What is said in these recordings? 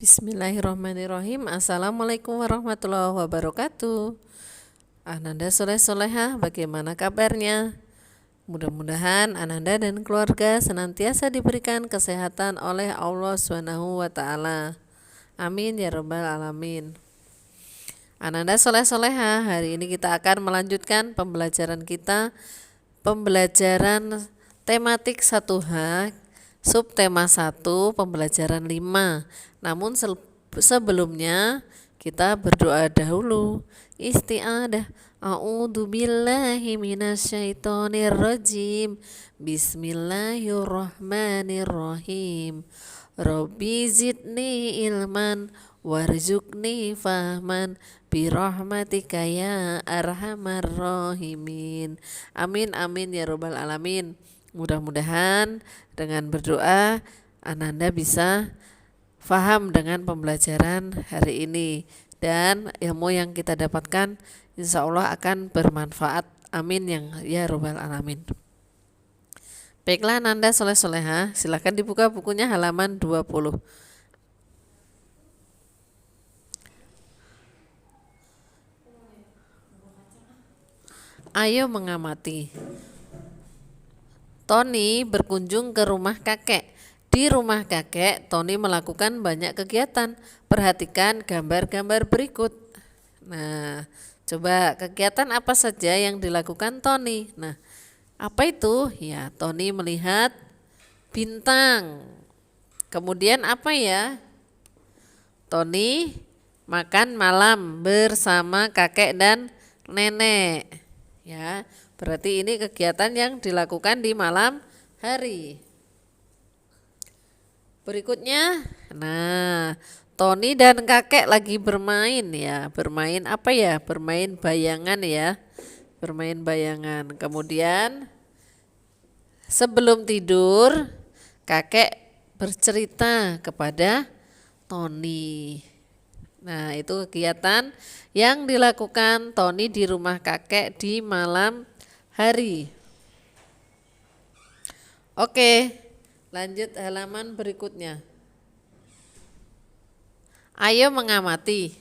Bismillahirrahmanirrahim. Assalamualaikum warahmatullahi wabarakatuh. Ananda soleh-solehah, bagaimana kabarnya? Mudah-mudahan Ananda dan keluarga senantiasa diberikan kesehatan oleh Allah Subhanahu wa Ta'ala. Amin ya Rabbal Alamin. Ananda soleh-solehah, hari ini kita akan melanjutkan pembelajaran kita, pembelajaran tematik 1H, subtema 1, pembelajaran 5. Namun sebelumnya kita berdoa dahulu. Isti'adah. A'udzu billahi minasyaitonir rajim. Bismillahirrahmanirrahim. Rabbi zidni ilman warzuqni fahman birahmatika ya arhamar rahimin. Amin amin ya rabbal alamin. Mudah-mudahan dengan berdoa Ananda bisa faham dengan pembelajaran hari ini, dan ilmu yang kita dapatkan insya Allah akan bermanfaat. Amin ya rabbal alamin. Baiklah Ananda soleh-soleha, silakan dibuka bukunya halaman 20. Ayo mengamati. Tony berkunjung ke rumah kakek. Di rumah kakek, Tony melakukan banyak kegiatan. Perhatikan gambar-gambar berikut. Nah, coba kegiatan apa saja yang dilakukan Tony? Nah, apa itu? Ya, Tony melihat bintang. Kemudian apa ya? Tony makan malam bersama kakek dan nenek. Ya, berarti ini kegiatan yang dilakukan di malam hari. Berikutnya, nah, Tony dan kakek lagi bermain ya. Bermain apa ya? Bermain bayangan ya. Bermain bayangan. Kemudian sebelum tidur, kakek bercerita kepada Tony. Nah, itu kegiatan yang dilakukan Tony di rumah kakek di malam hari. Oke. Lanjut halaman berikutnya. Ayo mengamati.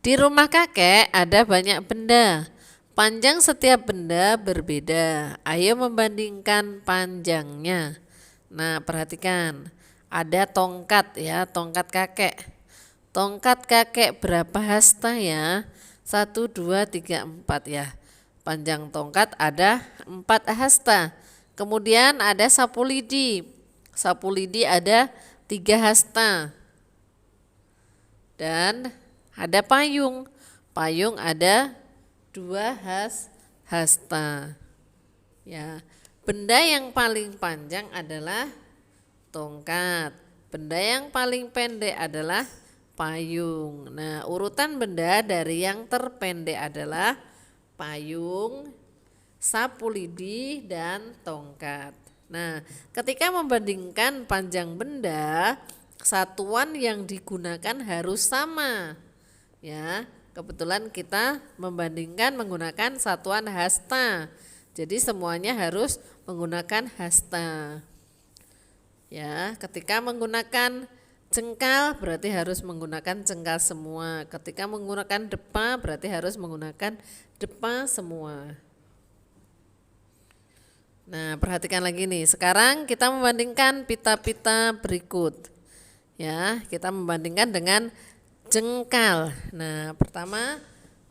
Di rumah kakek ada banyak benda. Panjang setiap benda berbeda. Ayo membandingkan panjangnya. Nah, perhatikan. Ada tongkat ya, tongkat kakek. Tongkat kakek berapa hasta ya? 1, 2, 3, 4 ya. Panjang tongkat ada 4 hasta. Kemudian ada sapu lidi. Sapu lidi ada 3 hasta. Dan ada payung. Payung ada 2 hasta. Ya, benda yang paling panjang adalah tongkat. Benda yang paling pendek adalah payung. Nah, urutan benda dari yang terpendek adalah payung, sapu lidi, dan tongkat. Nah, ketika membandingkan panjang benda, satuan yang digunakan harus sama. Ya, kebetulan kita membandingkan menggunakan satuan hasta. Jadi semuanya harus menggunakan hasta. Ya, ketika menggunakan jengkal berarti harus menggunakan jengkal semua. Ketika menggunakan depa berarti harus menggunakan depa semua. Nah, perhatikan lagi nih. Sekarang kita membandingkan pita-pita berikut. Ya, kita membandingkan dengan jengkal. Nah, pertama,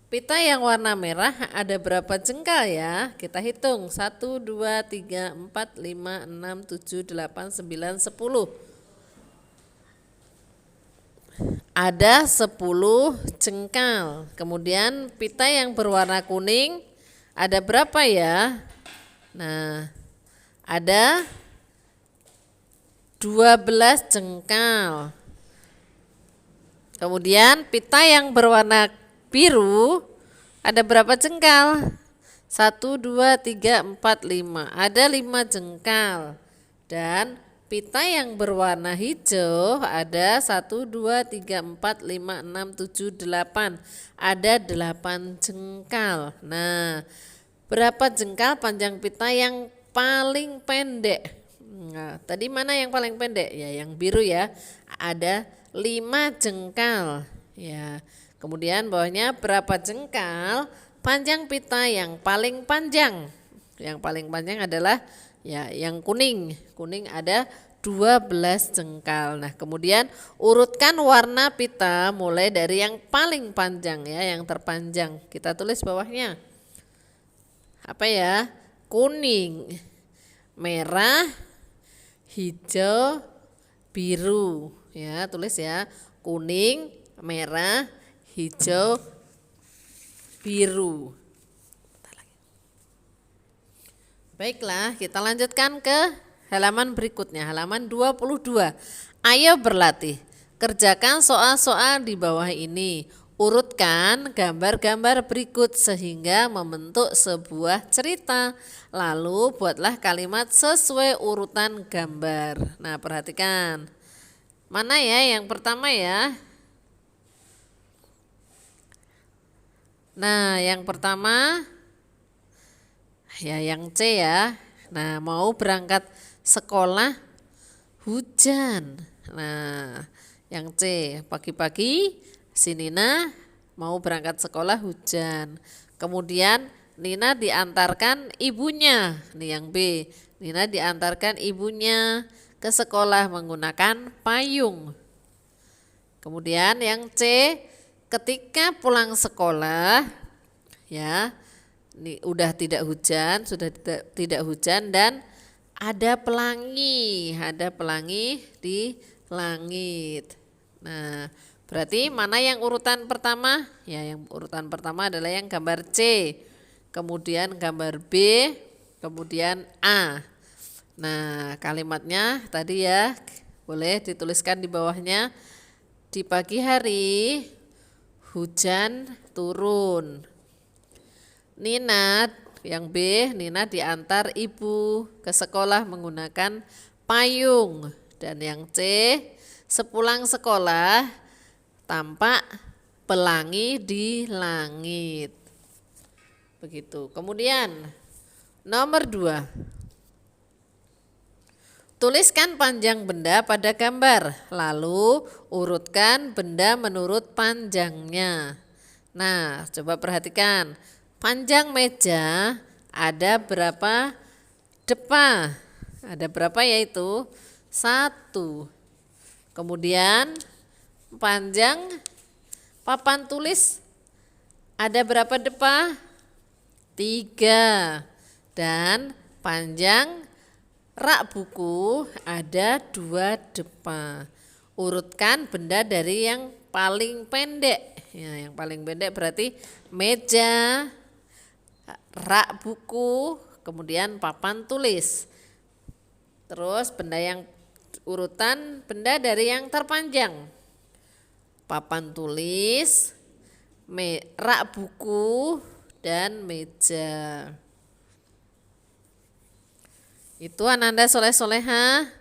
pita yang warna merah ada berapa jengkal ya? Kita hitung. 1, 2, 3, 4, 5, 6, 7, 8, 9, 10. Ada 10 jengkal. Kemudian pita yang berwarna kuning ada berapa ya? Nah, ada 12 jengkal. Kemudian pita yang berwarna biru ada berapa jengkal? 1, 2, 3, 4, 5. Ada 5 jengkal. Dan pita yang berwarna hijau ada 1, 2, 3, 4, 5, 6, 7, 8. Ada 8 jengkal. Nah, berapa jengkal panjang pita yang paling pendek? Nah, tadi mana yang paling pendek? Ya, yang biru ya. Ada 5 jengkal. Ya. Kemudian bawahnya berapa jengkal panjang pita yang paling panjang? Yang paling panjang adalah ya yang kuning. Kuning ada 12 jengkal. Nah, kemudian urutkan warna pita mulai dari yang paling panjang ya, yang terpanjang. Kita tulis bawahnya. Apa ya? Kuning, merah, hijau, biru. Ya, tulis ya. Kuning, merah, hijau, biru. Baiklah, kita lanjutkan ke halaman berikutnya, halaman 22. Ayo berlatih. Kerjakan soal-soal di bawah ini. Urutkan gambar-gambar berikut sehingga membentuk sebuah cerita. Lalu buatlah kalimat sesuai urutan gambar. Nah, perhatikan. Mana ya yang pertama ya? Nah, yang pertama ya yang C ya. Nah, mau berangkat sekolah hujan. Nah, yang C, pagi-pagi si Nina mau berangkat sekolah hujan. Kemudian Nina diantarkan ibunya. Nih yang B, Nina diantarkan ibunya ke sekolah menggunakan payung. Kemudian yang C, ketika pulang sekolah ya, ini udah tidak hujan, sudah tidak hujan dan ada pelangi di langit. Nah, berarti mana yang urutan pertama? Ya, yang urutan pertama adalah yang gambar C, kemudian gambar B, kemudian A. Nah, kalimatnya tadi ya, boleh dituliskan di bawahnya. Di pagi hari hujan turun. Nina, yang B, Nina diantar ibu ke sekolah menggunakan payung. Dan yang C, sepulang sekolah tampak pelangi di langit. Begitu. Kemudian nomor 2. Tuliskan panjang benda pada gambar, lalu urutkan benda menurut panjangnya. Nah, coba perhatikan. Panjang meja ada berapa depa? Ada berapa yaitu? 1. Kemudian panjang papan tulis ada berapa depa? 3. Dan panjang rak buku ada 2 depa. Urutkan benda dari yang paling pendek. Ya, yang paling pendek berarti meja, rak buku, kemudian papan tulis. Terus benda yang urutan benda dari yang terpanjang. Papan tulis, rak buku, dan meja. Itu Ananda Soleh-Soleha.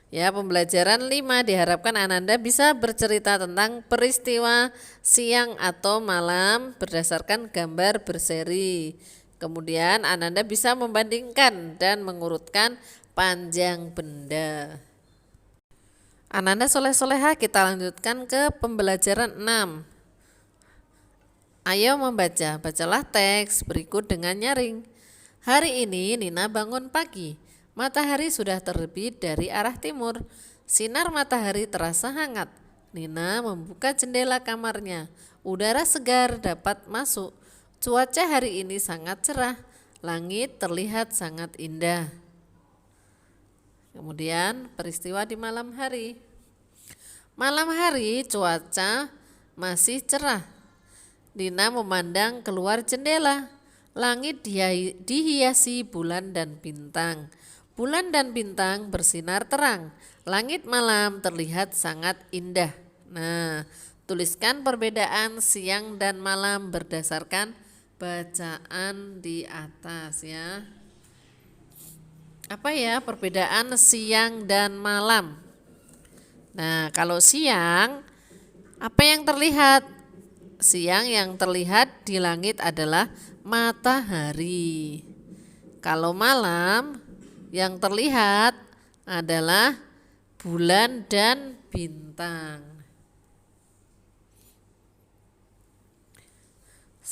Ya, pembelajaran 5 diharapkan Ananda bisa bercerita tentang peristiwa siang atau malam berdasarkan gambar berseri. Kemudian Ananda bisa membandingkan dan mengurutkan panjang benda. Ananda Soleh-Soleha, kita lanjutkan ke pembelajaran 6. Ayo membaca, bacalah teks berikut dengan nyaring. Hari ini Nina bangun pagi. Matahari sudah terbit dari arah timur. Sinar matahari terasa hangat. Nina membuka jendela kamarnya. Udara segar dapat masuk. Cuaca hari ini sangat cerah. Langit terlihat sangat indah. Kemudian peristiwa di malam hari. Malam hari cuaca masih cerah. Nina memandang keluar jendela. Langit dihiasi bulan dan bintang. Bulan dan bintang bersinar terang. Langit malam terlihat sangat indah. Nah, tuliskan perbedaan siang dan malam berdasarkan bacaan di atas ya. Apa ya perbedaan siang dan malam? Nah, kalau siang apa yang terlihat? Siang yang terlihat di langit adalah matahari. Kalau malam yang terlihat adalah bulan dan bintang.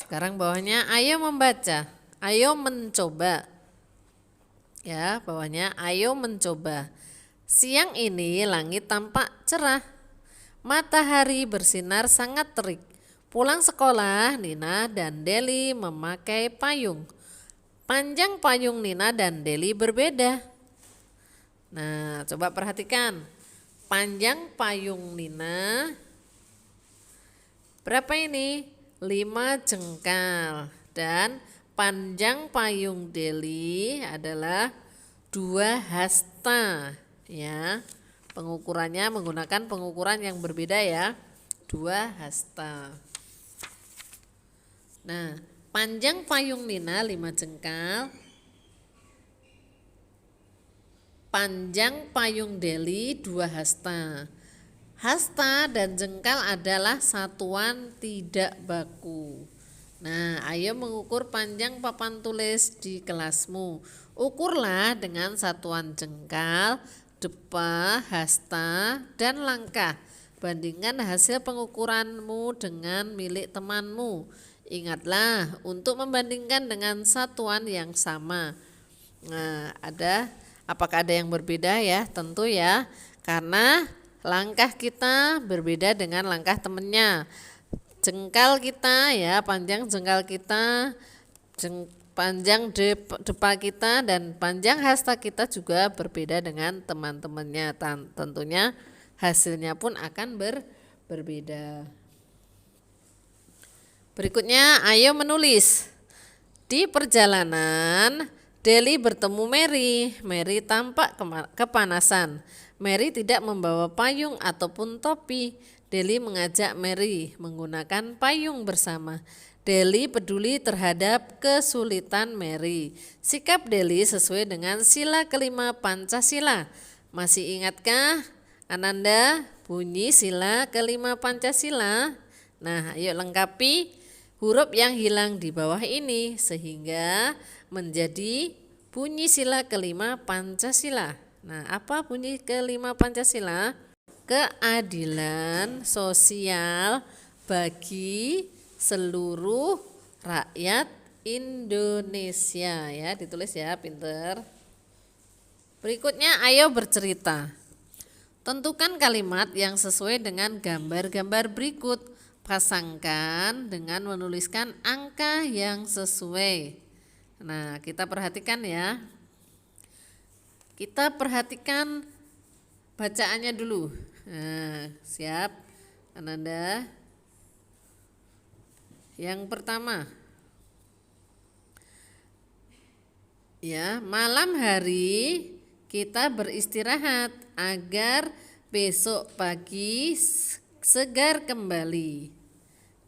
Sekarang bawahnya ayo membaca, ayo mencoba. Ya, bawahnya ayo mencoba. Siang ini langit tampak cerah. Matahari bersinar sangat terik. Pulang sekolah, Nina dan Deli memakai payung. Panjang payung Nina dan Deli berbeda. Nah, coba perhatikan. Panjang payung Nina berapa ini? 5 jengkal. Dan panjang payung Deli adalah 2 hasta. Ya, pengukurannya menggunakan pengukuran yang berbeda ya. 2 hasta. Nah, panjang payung Nina 5 jengkal. Panjang payung Deli 2 hasta. Hasta dan jengkal adalah satuan tidak baku. Nah, ayo mengukur panjang papan tulis di kelasmu. Ukurlah dengan satuan jengkal, depa, hasta, dan langkah. Bandingkan hasil pengukuranmu dengan milik temanmu. Ingatlah untuk membandingkan dengan satuan yang sama. Nah, apakah ada yang berbeda ya? Tentu ya, karena langkah kita berbeda dengan langkah temennya. Jengkal kita ya, panjang jengkal kita, panjang depa kita, dan panjang hasta kita juga berbeda dengan teman-temannya. Tentunya hasilnya pun akan berbeda. Berikutnya, ayo menulis. Di perjalanan, Deli bertemu Mary. Mary tampak kepanasan. Mary tidak membawa payung ataupun topi. Deli mengajak Mary menggunakan payung bersama. Deli peduli terhadap kesulitan Mary. Sikap Deli sesuai dengan sila kelima Pancasila. Masih ingatkah Ananda bunyi sila kelima Pancasila? Nah, ayo lengkapi huruf yang hilang di bawah ini sehingga menjadi bunyi sila kelima Pancasila. Nah, apa bunyi kelima Pancasila? Keadilan sosial bagi seluruh rakyat Indonesia ya, ditulis ya, pinter. Berikutnya ayo bercerita. Tentukan kalimat yang sesuai dengan gambar-gambar berikut. Pasangkan dengan menuliskan angka yang sesuai. Nah, kita perhatikan ya. Kita perhatikan bacaannya dulu. Nah, siap Ananda? Yang pertama, ya, malam hari kita beristirahat agar besok pagi segar kembali.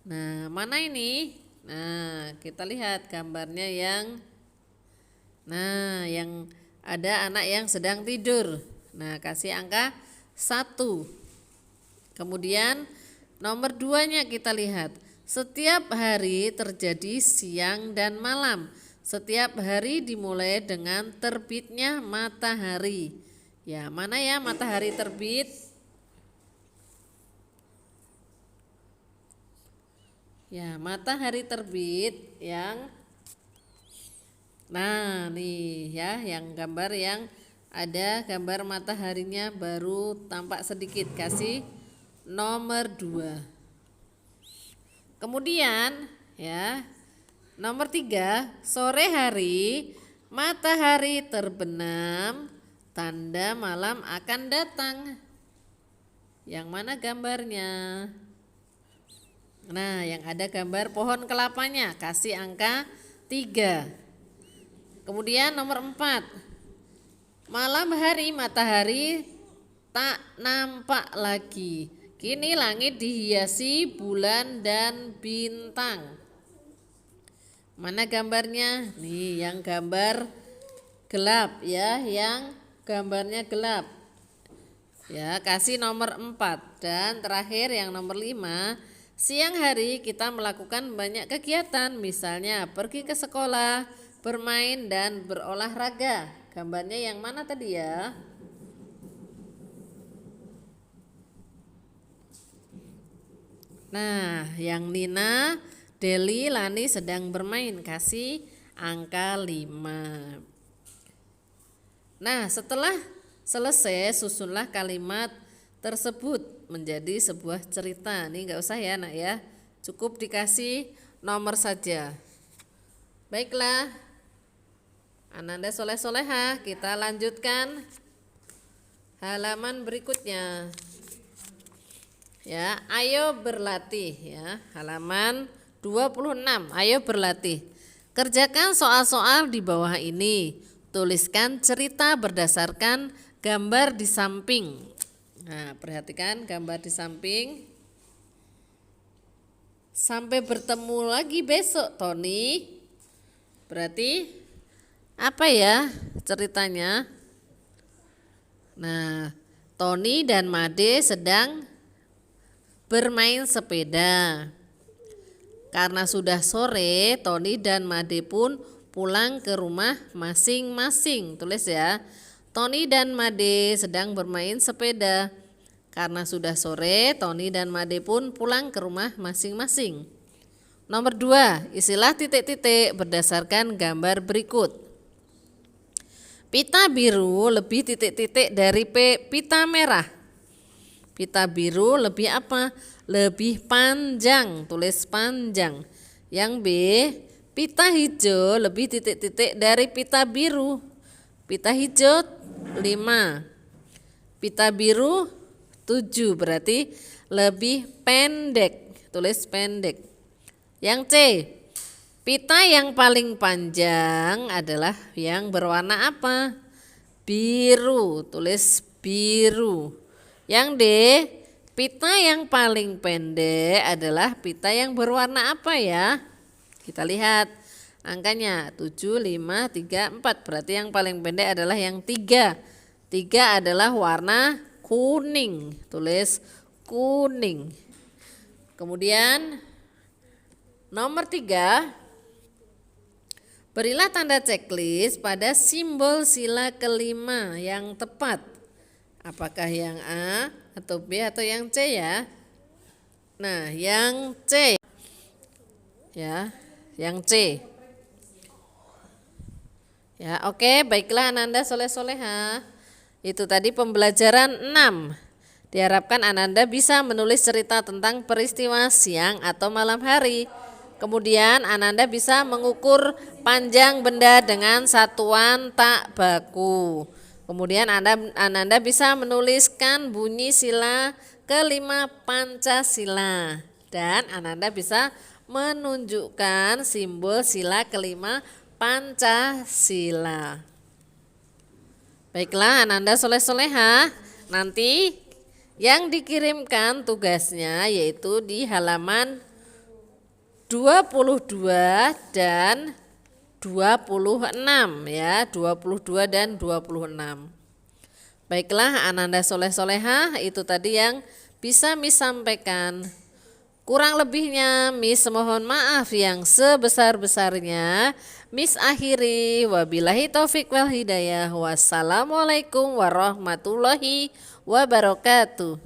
Nah, mana ini? Nah, kita lihat gambarnya yang ada anak yang sedang tidur. Nah, kasih angka 1. Kemudian nomor 2-nya kita lihat. Setiap hari terjadi siang dan malam. Setiap hari dimulai dengan terbitnya matahari. Ya, mana ya matahari terbit? Ya, matahari terbit yang nih ya, yang gambar yang ada gambar mataharinya baru tampak sedikit, kasih nomor 2. Kemudian ya, nomor 3, sore hari matahari terbenam, tanda malam akan datang. Yang mana gambarnya? Nah, yang ada gambar pohon kelapanya, kasih angka 3. Kemudian nomor 4, malam hari matahari tak nampak lagi. Kini langit dihiasi bulan dan bintang. Mana gambarnya? Nih, yang gambar gelap ya, yang gambarnya gelap. Ya, kasih nomor 4. Dan terakhir yang nomor 5, siang hari kita melakukan banyak kegiatan, misalnya pergi ke sekolah, bermain dan berolahraga. Gambarnya yang mana tadi ya? Nah, yang Nina, Deli, Lani sedang bermain, kasih angka 5. Nah, setelah selesai susunlah kalimat tersebut menjadi sebuah cerita. Ini enggak usah ya nak ya, cukup dikasih nomor saja. Baiklah, Ananda Soleh Soleha, kita lanjutkan halaman berikutnya. Ya, ayo berlatih ya, halaman 26. Ayo berlatih. Kerjakan soal-soal di bawah ini. Tuliskan cerita berdasarkan gambar di samping. Nah, perhatikan gambar di samping. Sampai bertemu lagi besok, Tony. Berarti apa ya ceritanya? Nah, Tony dan Made sedang bermain sepeda. Karena sudah sore, Tony dan Made pun pulang ke rumah masing-masing. Tulis ya, Tony dan Made sedang bermain sepeda. Karena sudah sore, Tony dan Made pun pulang ke rumah masing-masing. Nomor 2, isilah titik-titik berdasarkan gambar berikut. Pita biru lebih titik-titik dari pita merah. Pita biru lebih apa? Lebih panjang, tulis panjang. Yang B, pita hijau lebih titik-titik dari pita biru. Pita hijau 5, pita biru 7, berarti lebih pendek, tulis pendek. Yang C, pita yang paling panjang adalah yang berwarna apa? Biru, tulis biru. Yang D, pita yang paling pendek adalah pita yang berwarna apa ya? Kita lihat angkanya 7, 5, 3, 4. Berarti yang paling pendek adalah yang 3. 3 adalah warna kuning. Tulis kuning. Kemudian nomor 3, berilah tanda checklist pada simbol sila kelima yang tepat. Apakah yang A atau B atau yang C ya? Nah, yang C. Ya, yang C. Ya, oke, baiklah Ananda Soleh Soleha. Itu tadi pembelajaran 6. Diharapkan Ananda bisa menulis cerita tentang peristiwa siang atau malam hari. Kemudian Ananda bisa mengukur panjang benda dengan satuan tak baku. Kemudian Ananda bisa menuliskan bunyi sila kelima Pancasila. Dan Ananda bisa menunjukkan simbol sila kelima Pancasila. Baiklah Ananda Soleh Soleha, nanti yang dikirimkan tugasnya yaitu di halaman 22 dan 26 ya, 22 dan 26. Baiklah Ananda Soleh Soleha, itu tadi yang bisa Miss sampaikan. Kurang lebihnya Miss mohon maaf yang sebesar-besarnya. Miss akhiri, wabillahi taufik wal hidayah. Wassalamualaikum warahmatullahi wabarakatuh.